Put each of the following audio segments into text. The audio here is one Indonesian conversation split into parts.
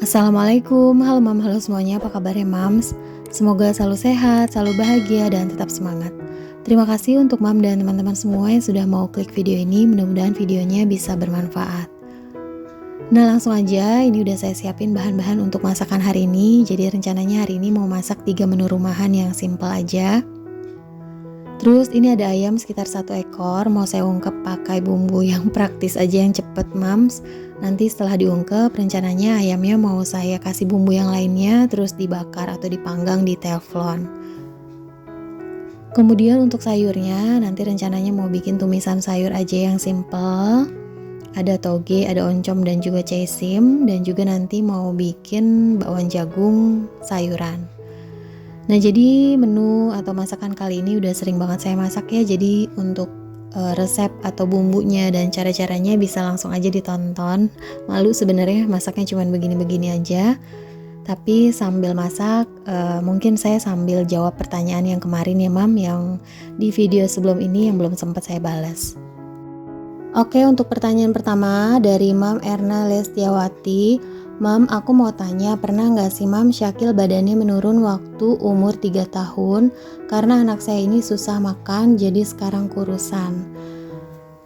Assalamualaikum, halo mam, halo semuanya, apa kabarnya mams? Semoga selalu sehat, selalu bahagia, dan tetap semangat. Terima kasih untuk mam dan teman-teman semua yang sudah mau klik video ini, mudah-mudahan videonya bisa bermanfaat. Nah langsung aja, ini udah saya siapin bahan-bahan untuk masakan hari ini, jadi rencananya hari ini mau masak 3 menu rumahan yang simple aja. Terus ini ada ayam sekitar 1 ekor, mau saya ungkep pakai bumbu yang praktis aja yang cepet mams. Nanti setelah diungkep, rencananya ayamnya mau saya kasih bumbu yang lainnya, terus dibakar atau dipanggang di teflon. Kemudian untuk sayurnya, nanti rencananya mau bikin tumisan sayur aja yang simple. Ada toge, ada oncom dan juga caisim, dan juga nanti mau bikin bakwan jagung sayuran. Nah jadi menu atau masakan kali ini udah sering banget saya masak ya, jadi untuk resep atau bumbunya dan cara-caranya bisa langsung aja ditonton. Malu sebenarnya masaknya cuma begini-begini aja, tapi sambil masak mungkin saya sambil jawab pertanyaan yang kemarin ya mam, yang di video sebelum ini yang belum sempat saya balas. Oke, untuk pertanyaan pertama dari Mam Erna Lestiawati. Mam, aku mau tanya, pernah nggak sih Mam Syakil badannya menurun waktu umur 3 tahun karena anak saya ini susah makan jadi sekarang kurusan.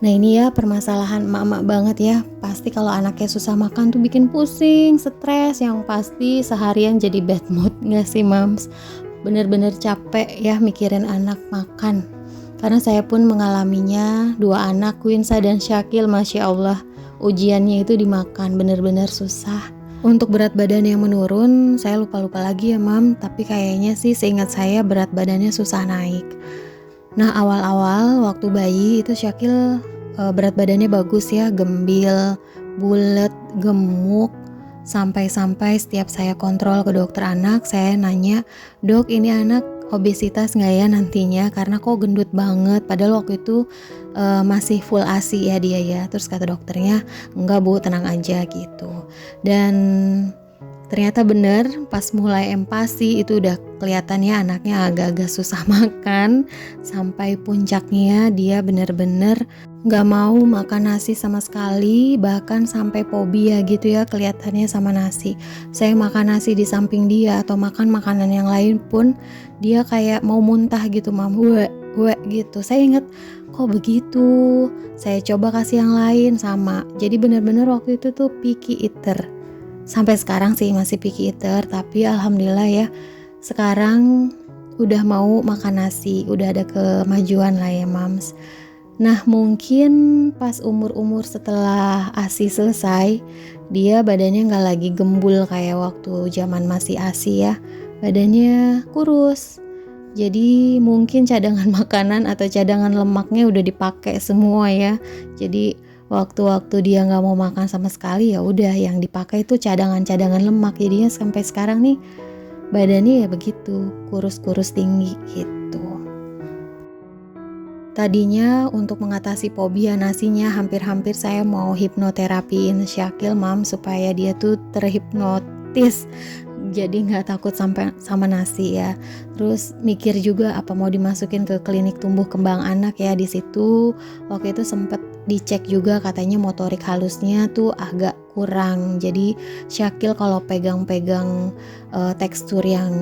Nah ini ya permasalahan emak-emak banget ya, pasti kalau anaknya susah makan tuh bikin pusing, stres, yang pasti seharian jadi bad mood nggak sih Mams? Bener-bener capek ya mikirin anak makan. Karena saya pun mengalaminya, 2 anak Quinsa dan Syakil, Masya Allah, ujiannya itu dimakan, bener-bener susah. Untuk berat badan yang menurun, saya lupa-lupa lagi ya mam, tapi kayaknya sih seingat saya berat badannya susah naik. Nah awal-awal waktu bayi itu Syakil berat badannya bagus ya, gembil, bulet, gemuk. Sampai-sampai setiap saya kontrol ke dokter anak, saya nanya, dok ini anak obesitas nggak ya nantinya, karena kok gendut banget, padahal waktu itu masih full ASI ya dia ya. Terus kata dokternya, enggak bu, tenang aja gitu. Dan ternyata bener, pas mulai empasi itu udah kelihatannya anaknya agak-agak susah makan. Sampai puncaknya dia bener-bener gak mau makan nasi sama sekali, bahkan sampai fobia gitu ya kelihatannya sama nasi. Saya makan nasi di samping dia atau makan makanan yang lain pun dia kayak mau muntah gitu mam, wek gitu. Saya inget kok begitu, saya coba kasih yang lain sama. Jadi bener-bener waktu itu tuh picky eater. Sampai sekarang sih masih picky eater, tapi alhamdulillah ya sekarang udah mau makan nasi, udah ada kemajuan lah ya mams. Nah mungkin pas umur-umur setelah ASI selesai, dia badannya gak lagi gembul kayak waktu zaman masih ASI ya, badannya kurus. Jadi mungkin cadangan makanan atau cadangan lemaknya udah dipakai semua ya. Jadi waktu-waktu dia nggak mau makan sama sekali ya udah yang dipakai itu cadangan-cadangan lemak. Jadinya sampai sekarang nih badannya ya begitu, kurus-kurus tinggi gitu. Tadinya untuk mengatasi fobia nasinya hampir-hampir saya mau hipnoterapiin Syakil mam supaya dia tuh terhipnotis, jadi nggak takut sampai sama nasi ya. Terus mikir juga apa mau dimasukin ke klinik tumbuh kembang anak ya. Di situ waktu itu sempet dicek juga katanya motorik halusnya tuh agak kurang. Jadi Syakil kalau pegang-pegang tekstur yang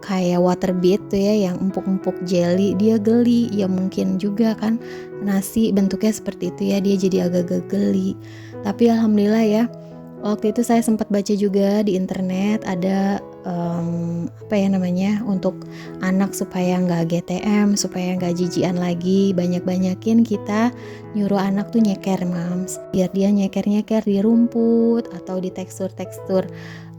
kayak water bead tuh ya, yang empuk-empuk jelly, dia geli. Ya mungkin juga kan nasi bentuknya seperti itu ya, dia jadi agak-agak geli. Tapi alhamdulillah ya, waktu itu saya sempat baca juga di internet ada untuk anak supaya nggak GTM, supaya nggak jijian lagi, banyak-banyakin kita nyuruh anak tuh nyeker mams, biar dia nyeker-nyeker di rumput atau di tekstur-tekstur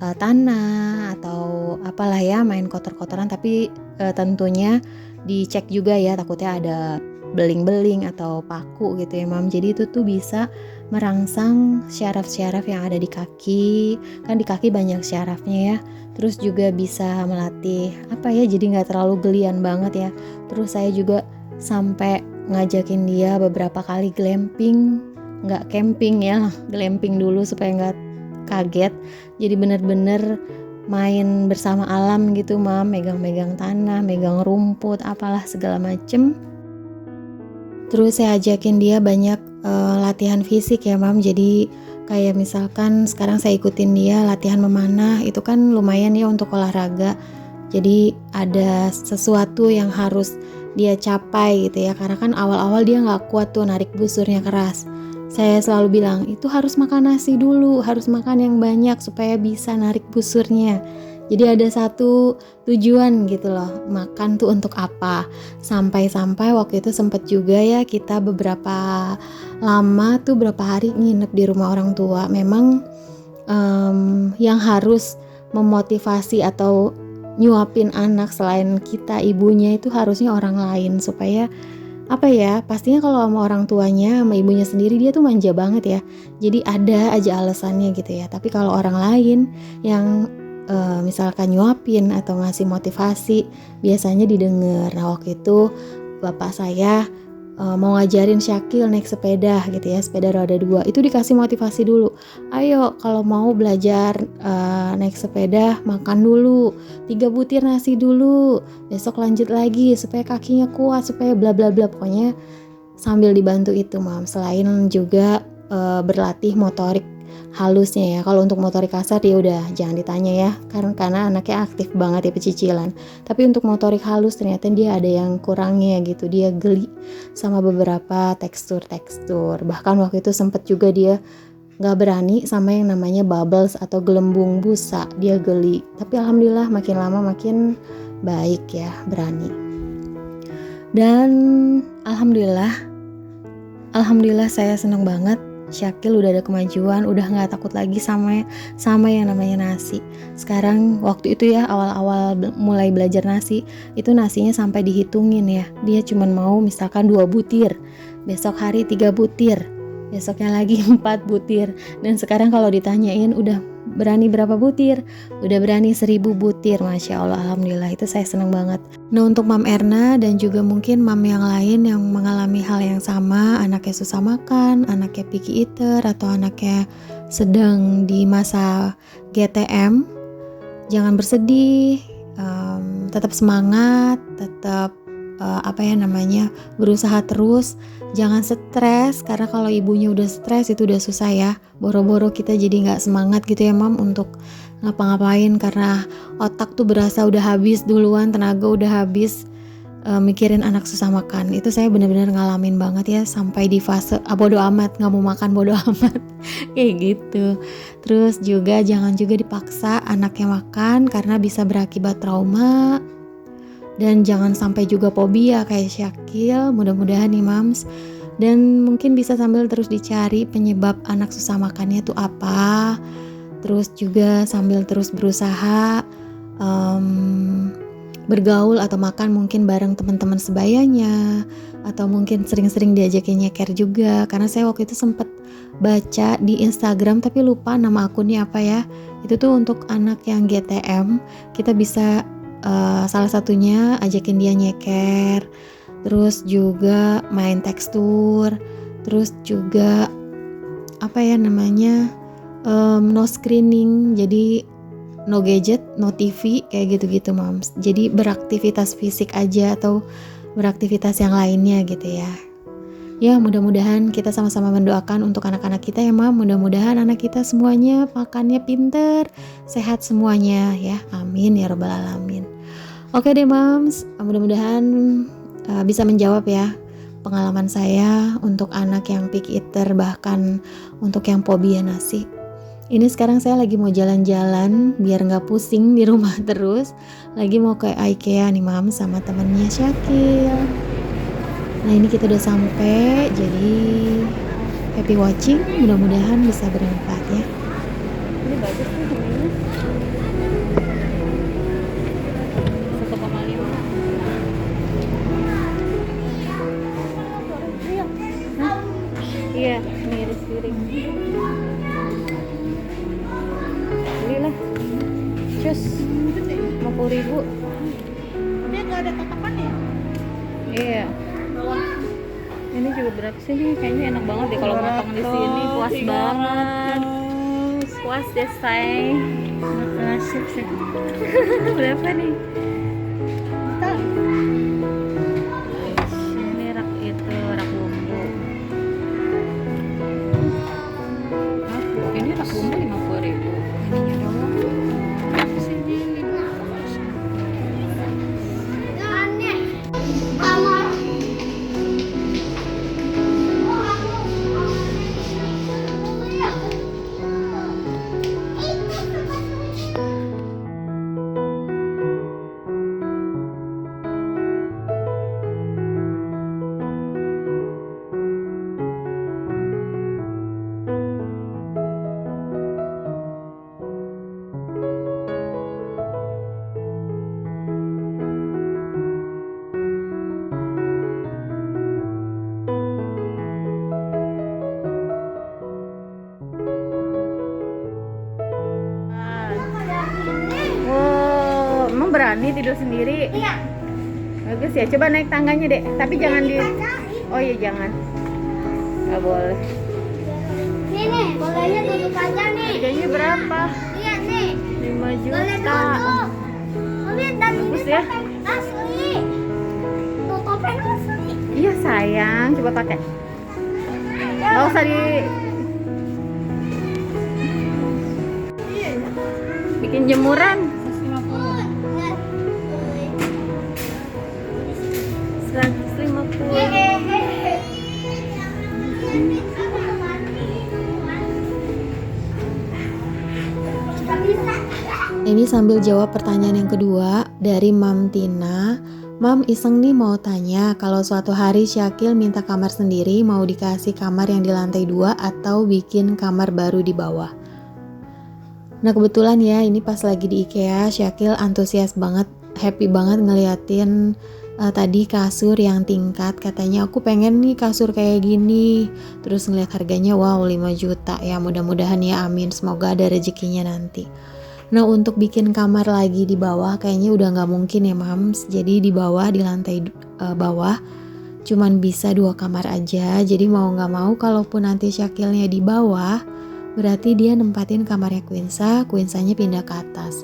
tanah atau apalah ya, main kotor-kotoran. Tapi tentunya dicek juga ya, takutnya ada beling-beling atau paku gitu ya mam. Jadi itu tuh bisa merangsang syaraf-syaraf yang ada di kaki, kan di kaki banyak syarafnya ya. Terus juga bisa melatih jadi nggak terlalu gelian banget ya. Terus saya juga sampai ngajakin dia beberapa kali glamping, nggak camping ya, glamping dulu supaya nggak kaget. Jadi bener-bener main bersama alam gitu mam, megang-megang tanah, megang rumput, apalah segala macem. Terus saya ajakin dia banyak latihan fisik ya Mam. Jadi kayak misalkan sekarang saya ikutin dia latihan memanah, itu kan lumayan ya untuk olahraga. Jadi ada sesuatu yang harus dia capai gitu ya, karena kan awal-awal dia nggak kuat tuh narik busurnya keras. Saya selalu bilang itu harus makan nasi dulu, harus makan yang banyak supaya bisa narik busurnya. Jadi ada satu tujuan gitu loh, makan tuh untuk apa. Sampai-sampai waktu itu sempet juga ya kita beberapa lama tuh berapa hari nginep di rumah orang tua. Memang yang harus memotivasi atau nyuapin anak selain kita ibunya itu harusnya orang lain, supaya apa ya, pastinya kalau sama orang tuanya sama ibunya sendiri dia tuh manja banget ya, jadi ada aja alasannya gitu ya. Tapi kalau orang lain yang misalkan nyuapin atau ngasih motivasi, biasanya didengar. Nah waktu itu bapak saya mau ngajarin Syakil naik sepeda gitu ya, sepeda roda 2, itu dikasih motivasi dulu. Ayo kalau mau belajar naik sepeda makan dulu 3 butir nasi dulu, besok lanjut lagi supaya kakinya kuat, supaya bla bla bla. Pokoknya sambil dibantu itu Mam. Selain juga berlatih motorik halusnya ya. Kalau untuk motorik kasar dia udah jangan ditanya ya, karena anaknya aktif banget ya, pecicilan. Tapi untuk motorik halus ternyata dia ada yang kurangnya gitu, dia geli sama beberapa tekstur. Bahkan waktu itu sempet juga dia gak berani sama yang namanya bubbles atau gelembung busa, dia geli. Tapi alhamdulillah makin lama makin baik ya, berani. Dan alhamdulillah saya seneng banget, Syakil udah ada kemajuan, udah gak takut lagi sama yang namanya nasi. Sekarang waktu itu ya awal-awal mulai belajar nasi, itu nasinya sampai dihitungin ya. Dia cuman mau misalkan 2 butir, besok hari 3 butir, besoknya lagi 4 butir. Dan sekarang kalau ditanyain udah berani berapa butir? Udah berani 1000 butir, Masya Allah, alhamdulillah. Itu saya seneng banget. Nah untuk Mam Erna dan juga mungkin Mam yang lain yang mengalami hal yang sama, anaknya susah makan, anaknya picky eater, atau anaknya sedang di masa GTM, jangan bersedih, tetap semangat, tetap berusaha terus. Jangan stres, karena kalau ibunya udah stres itu udah susah ya. Boro-boro kita jadi gak semangat gitu ya Mam untuk ngapa-ngapain, karena otak tuh berasa udah habis duluan, tenaga udah habis mikirin anak susah makan. Itu saya benar-benar ngalamin banget ya, sampai di fase bodo amat, gak mau makan bodo amat kayak gitu. Terus juga jangan juga dipaksa anaknya makan, karena bisa berakibat trauma. Dan jangan sampai juga fobia kayak Syakil, mudah-mudahan nih Mams. Dan mungkin bisa sambil terus dicari penyebab anak susah makannya itu apa. Terus juga sambil terus berusaha bergaul atau makan mungkin bareng teman-teman sebayanya, atau mungkin sering-sering diajakin nyeker juga. Karena saya waktu itu sempat baca di Instagram tapi lupa nama akunnya apa ya. Itu tuh untuk anak yang GTM, kita bisa salah satunya ajakin dia nyeker, terus juga main tekstur, terus juga no screening, jadi no gadget, no TV, kayak gitu-gitu Mams. Jadi beraktivitas fisik aja atau beraktivitas yang lainnya gitu ya. Ya mudah-mudahan kita sama-sama mendoakan untuk anak-anak kita ya Mam. Mudah-mudahan anak kita semuanya makannya pinter, sehat semuanya ya. Amin ya rabbal alamin. Oke deh Mams, mudah-mudahan bisa menjawab ya pengalaman saya untuk anak yang picky eater, bahkan untuk yang fobia nasi. Ini sekarang saya lagi mau jalan-jalan biar gak pusing di rumah terus. Lagi mau ke IKEA nih Mams sama temennya Syakil. Nah ini kita udah sampai, jadi happy watching, mudah-mudahan bisa bermanfaat ya. Ini bagus nih harganya, 1,5. Iya, ini iris piring. Belilah, cus, 50.000. Dia nggak ada tatapannya. Iya. Ini juga berapa sih nih? Kayaknya enak banget deh kalau motong di sini, puas banget. Puas deh say. Makasih sih. Berapa nih? Tahu. Ini rak bumbu. Mam berani tidur sendiri? Iya. Bagus ya, coba naik tangganya dek. Tapi jangan di... Oh iya jangan. Nggak boleh. Nih, bolehnya duduk aja nih. Harganya berapa? Iya nih. 5 Boleh juta. duduk. Lihat dan Bagus ini ya. topeng asli. Tuh topeng asli. Iya sayang, coba pakai. Nggak usah di... Bikin jemuran. 150. Ini sambil jawab pertanyaan yang kedua dari Mam Tina. Mam iseng nih mau tanya, kalau suatu hari Syakil minta kamar sendiri, mau dikasih kamar yang di lantai 2 atau bikin kamar baru di bawah? Nah kebetulan ya, ini pas lagi di IKEA, Syakil antusias banget, happy banget ngeliatin tadi kasur yang tingkat. Katanya aku pengen nih kasur kayak gini. Terus ngeliat harganya, wow 5 juta ya, mudah-mudahan ya, amin, semoga ada rezekinya nanti. Nah untuk bikin kamar lagi di bawah kayaknya udah gak mungkin ya Mams. Jadi di bawah, di lantai bawah cuman bisa 2 kamar aja. Jadi mau gak mau kalaupun nanti Syakilnya di bawah, berarti dia nempatin kamarnya Quinsa-nya pindah ke atas.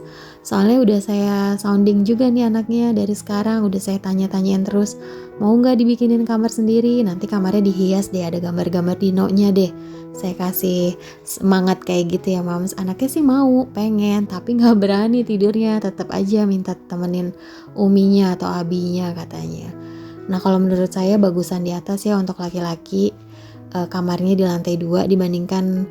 Soalnya udah saya sounding juga nih anaknya dari sekarang, udah saya tanya-tanyain terus, mau gak dibikinin kamar sendiri, nanti kamarnya dihias deh, ada gambar-gambar dinonya deh. Saya kasih semangat kayak gitu ya Mams. Anaknya sih mau, pengen, tapi gak berani tidurnya, tetap aja minta temenin uminya atau abinya katanya. Nah kalau menurut saya bagusan di atas ya untuk laki-laki, kamarnya di lantai 2 dibandingkan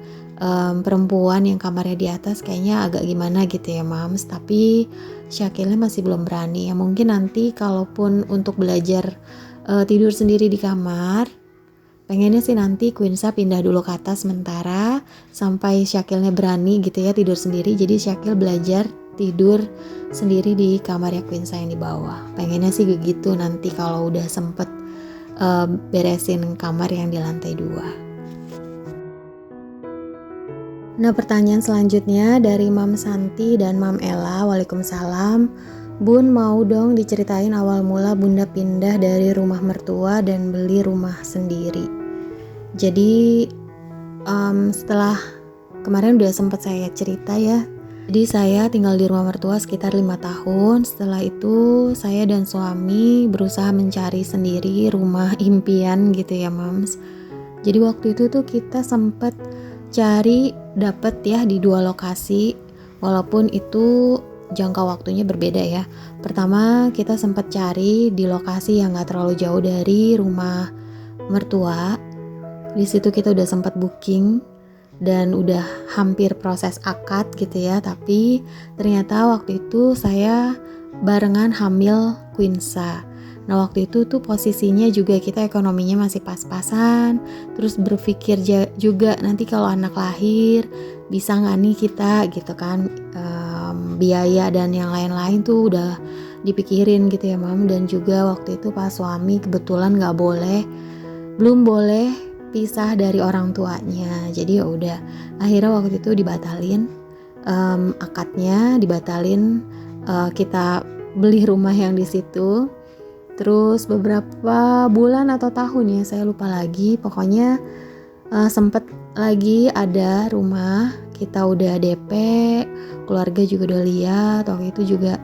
perempuan yang kamarnya di atas kayaknya agak gimana gitu ya Mams. Tapi Syakilnya masih belum berani ya, mungkin nanti kalaupun untuk belajar tidur sendiri di kamar, pengennya sih nanti Quinsa pindah dulu ke atas sementara sampai Syakilnya berani gitu ya tidur sendiri. Jadi Syakil belajar tidur sendiri di kamarnya Quinsa yang di bawah. Pengennya sih gitu nanti kalau udah sempet beresin kamar yang di lantai 2. Nah pertanyaan selanjutnya dari Mam Santi dan Mam Ella. Waalaikumsalam. Bun mau dong diceritain awal mula Bunda pindah dari rumah mertua dan beli rumah sendiri. Jadi setelah kemarin udah sempat saya cerita ya. Jadi saya tinggal di rumah mertua sekitar 5 tahun. Setelah itu saya dan suami berusaha mencari sendiri rumah impian gitu ya Mams. Jadi waktu itu tuh kita sempat cari dapet ya di 2 lokasi, walaupun itu jangka waktunya berbeda ya. Pertama kita sempat cari di lokasi yang gak terlalu jauh dari rumah mertua. Di situ kita udah sempat booking dan udah hampir proses akad gitu ya. Tapi ternyata waktu itu saya barengan hamil Quinsa. Nah waktu itu tuh posisinya juga kita ekonominya masih pas-pasan. Terus berpikir juga nanti kalau anak lahir bisa gak nih kita gitu kan, biaya dan yang lain-lain tuh udah dipikirin gitu ya Mam. Dan juga waktu itu pas suami kebetulan belum boleh pisah dari orang tuanya. Jadi ya udah akhirnya waktu itu dibatalin, akadnya dibatalin, kita beli rumah yang di situ. Terus beberapa bulan atau tahun ya saya lupa lagi, pokoknya sempet lagi ada rumah, kita udah DP, keluarga juga udah lihat, waktu itu juga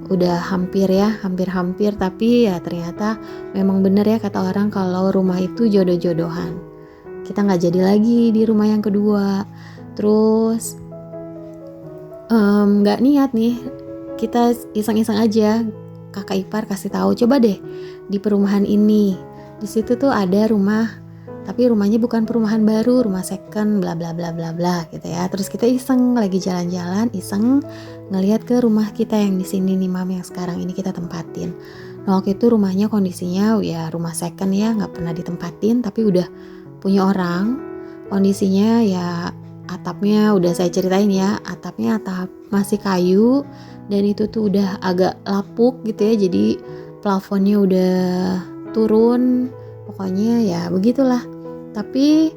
udah hampir, tapi ya ternyata memang bener ya kata orang kalau rumah itu jodoh-jodohan. Kita gak jadi lagi di rumah yang kedua. Terus gak niat nih, kita iseng-iseng aja, kakak ipar kasih tahu, coba deh di perumahan ini, di situ tuh ada rumah, tapi rumahnya bukan perumahan baru, rumah second, bla bla bla bla bla gitu ya. Terus kita iseng lagi jalan-jalan, iseng ngelihat ke rumah kita yang di sini nih Mam, yang sekarang ini kita tempatin. Nah waktu itu rumahnya kondisinya ya rumah second ya, nggak pernah ditempatin, tapi udah punya orang. Kondisinya ya atapnya udah saya ceritain ya, atapnya atap masih kayu. Dan itu tuh udah agak lapuk gitu ya, jadi plafonnya udah turun, pokoknya ya begitulah. Tapi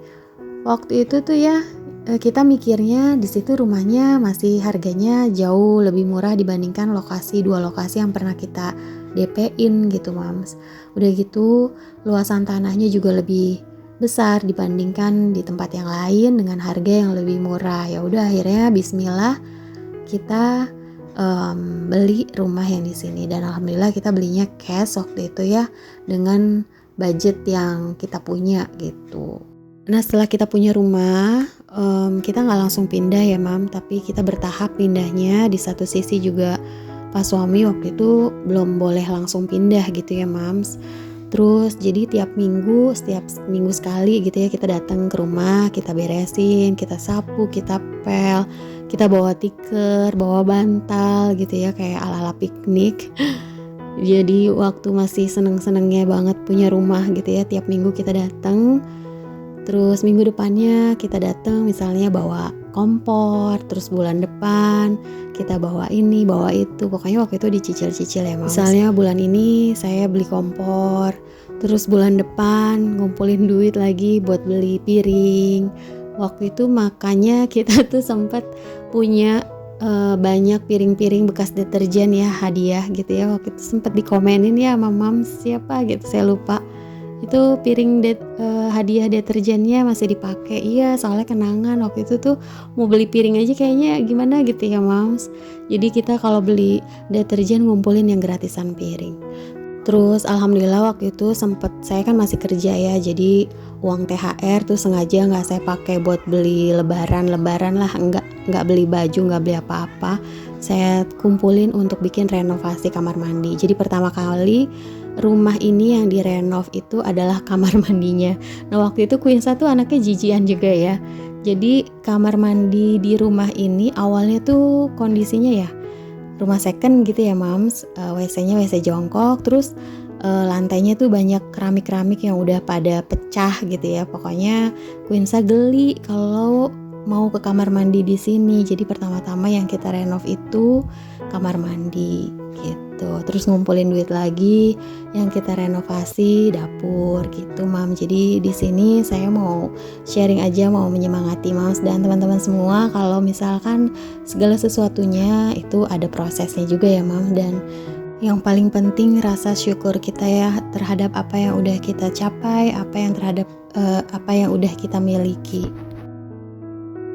waktu itu tuh ya kita mikirnya di situ rumahnya masih harganya jauh lebih murah dibandingkan dua lokasi yang pernah kita DP-in gitu Mams. Udah gitu luasan tanahnya juga lebih besar dibandingkan di tempat yang lain dengan harga yang lebih murah. Ya udah akhirnya bismillah kita beli rumah yang di sini, dan alhamdulillah kita belinya cash waktu itu ya, dengan budget yang kita punya gitu. Nah setelah kita punya rumah, kita nggak langsung pindah ya Mam, tapi kita bertahap pindahnya. Di satu sisi juga Pak suami waktu itu belum boleh langsung pindah gitu ya Mams. Terus jadi setiap minggu sekali gitu ya kita datang ke rumah, kita beresin, kita sapu, kita pel, kita bawa tikar, bawa bantal gitu ya, kayak ala-ala piknik. Jadi waktu masih seneng-senengnya banget punya rumah gitu ya, tiap minggu kita datang. Terus minggu depannya kita datang misalnya bawa kompor, terus bulan depan kita bawa ini, bawa itu. Pokoknya waktu itu dicicil-cicil ya Mams. Misalnya bulan ini saya beli kompor, terus bulan depan ngumpulin duit lagi buat beli piring. Waktu itu makanya kita tuh sempat punya banyak piring-piring bekas deterjen ya, hadiah gitu ya. Waktu itu sempat dikomenin ya sama Mams siapa gitu, saya lupa. Itu piring hadiah deterjennya masih dipakai. Iya, soalnya kenangan waktu itu tuh mau beli piring aja kayaknya gimana gitu ya Mams. Jadi kita kalau beli deterjen ngumpulin yang gratisan piring. Terus alhamdulillah waktu itu saya kan masih kerja ya, jadi uang THR tuh sengaja nggak saya pakai buat beli lebaran lah, nggak beli baju, nggak beli apa-apa. Saya kumpulin untuk bikin renovasi kamar mandi. Jadi pertama kali rumah ini yang direnov itu adalah kamar mandinya. Nah waktu itu Quinsa tuh anaknya jijian juga ya. Jadi kamar mandi di rumah ini awalnya tuh kondisinya ya rumah second gitu ya Mams. WC-nya WC jongkok, terus lantainya tuh banyak keramik-keramik yang udah pada pecah gitu ya. Pokoknya Quinsa geli kalau mau ke kamar mandi di sini. Jadi pertama-tama yang kita renov itu kamar mandi gitu. Terus ngumpulin duit lagi yang kita renovasi dapur gitu Mam. Jadi di sini saya mau sharing aja, mau menyemangati Mams dan teman-teman semua kalau misalkan segala sesuatunya itu ada prosesnya juga ya Mam, dan yang paling penting rasa syukur kita ya terhadap apa yang udah kita capai, apa yang udah kita miliki.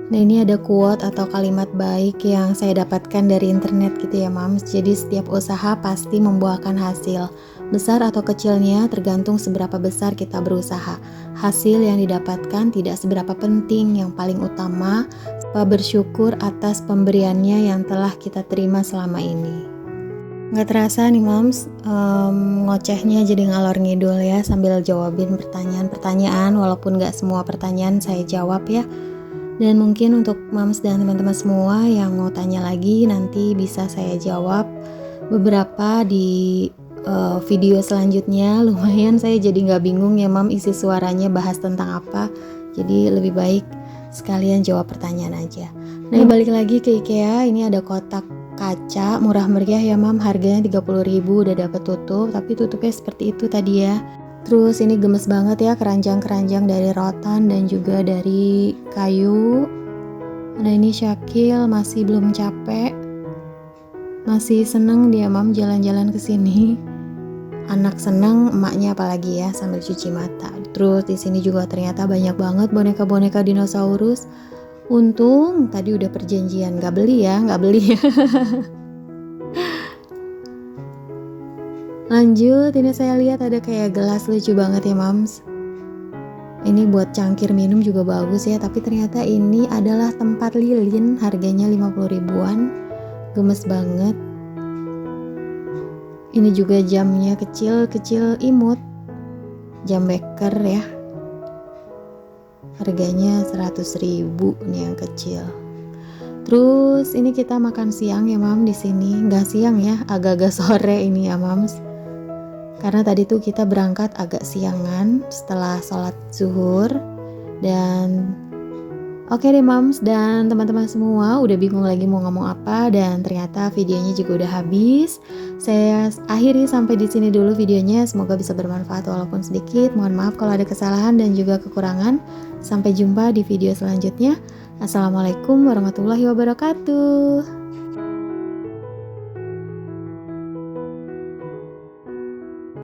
Nah ini ada quote atau kalimat baik yang saya dapatkan dari internet gitu ya Mams. Jadi setiap usaha pasti membuahkan hasil. Besar atau kecilnya tergantung seberapa besar kita berusaha. Hasil yang didapatkan tidak seberapa penting, yang paling utama bersyukur atas pemberiannya yang telah kita terima selama ini. Gak terasa nih Mams, ngocehnya jadi ngalor ngidul ya sambil jawabin pertanyaan-pertanyaan, walaupun gak semua pertanyaan saya jawab ya. Dan mungkin untuk Mams dan teman-teman semua yang mau tanya lagi nanti bisa saya jawab beberapa di video selanjutnya. Lumayan saya jadi gak bingung ya Mam isi suaranya bahas tentang apa. Jadi lebih baik sekalian jawab pertanyaan aja. Nah balik lagi ke IKEA, ini ada kotak kaca murah meriah ya Mam, harganya 30.000 udah dapet tutup, tapi tutupnya seperti itu tadi ya. Terus ini gemes banget ya, keranjang-keranjang dari rotan dan juga dari kayu. Nah ini Syakil masih belum capek, masih seneng dia Mam jalan-jalan ke sini. Anak seneng, emaknya apalagi ya sambil cuci mata. Terus di sini juga ternyata banyak banget boneka-boneka dinosaurus. Untung tadi udah perjanjian nggak beli ya. Lanjut, ini saya lihat ada kayak gelas lucu banget ya Mams. Ini buat cangkir minum juga bagus ya, tapi ternyata ini adalah tempat lilin, harganya 50 ribuan. Gemes banget. Ini juga jamnya kecil-kecil imut. Jam beker ya. Harganya 100 ribu nih yang kecil. Terus ini kita makan siang ya Mam di sini. Nggak siang ya, agak-agak sore ini ya Mams. Karena tadi tuh kita berangkat agak siangan setelah sholat zuhur. Dan oke deh Mams dan teman-teman semua, udah bingung lagi mau ngomong apa dan ternyata videonya juga udah habis. Saya akhiri sampai di sini dulu videonya. Semoga bisa bermanfaat walaupun sedikit. Mohon maaf kalau ada kesalahan dan juga kekurangan. Sampai jumpa di video selanjutnya. Assalamualaikum warahmatullahi wabarakatuh.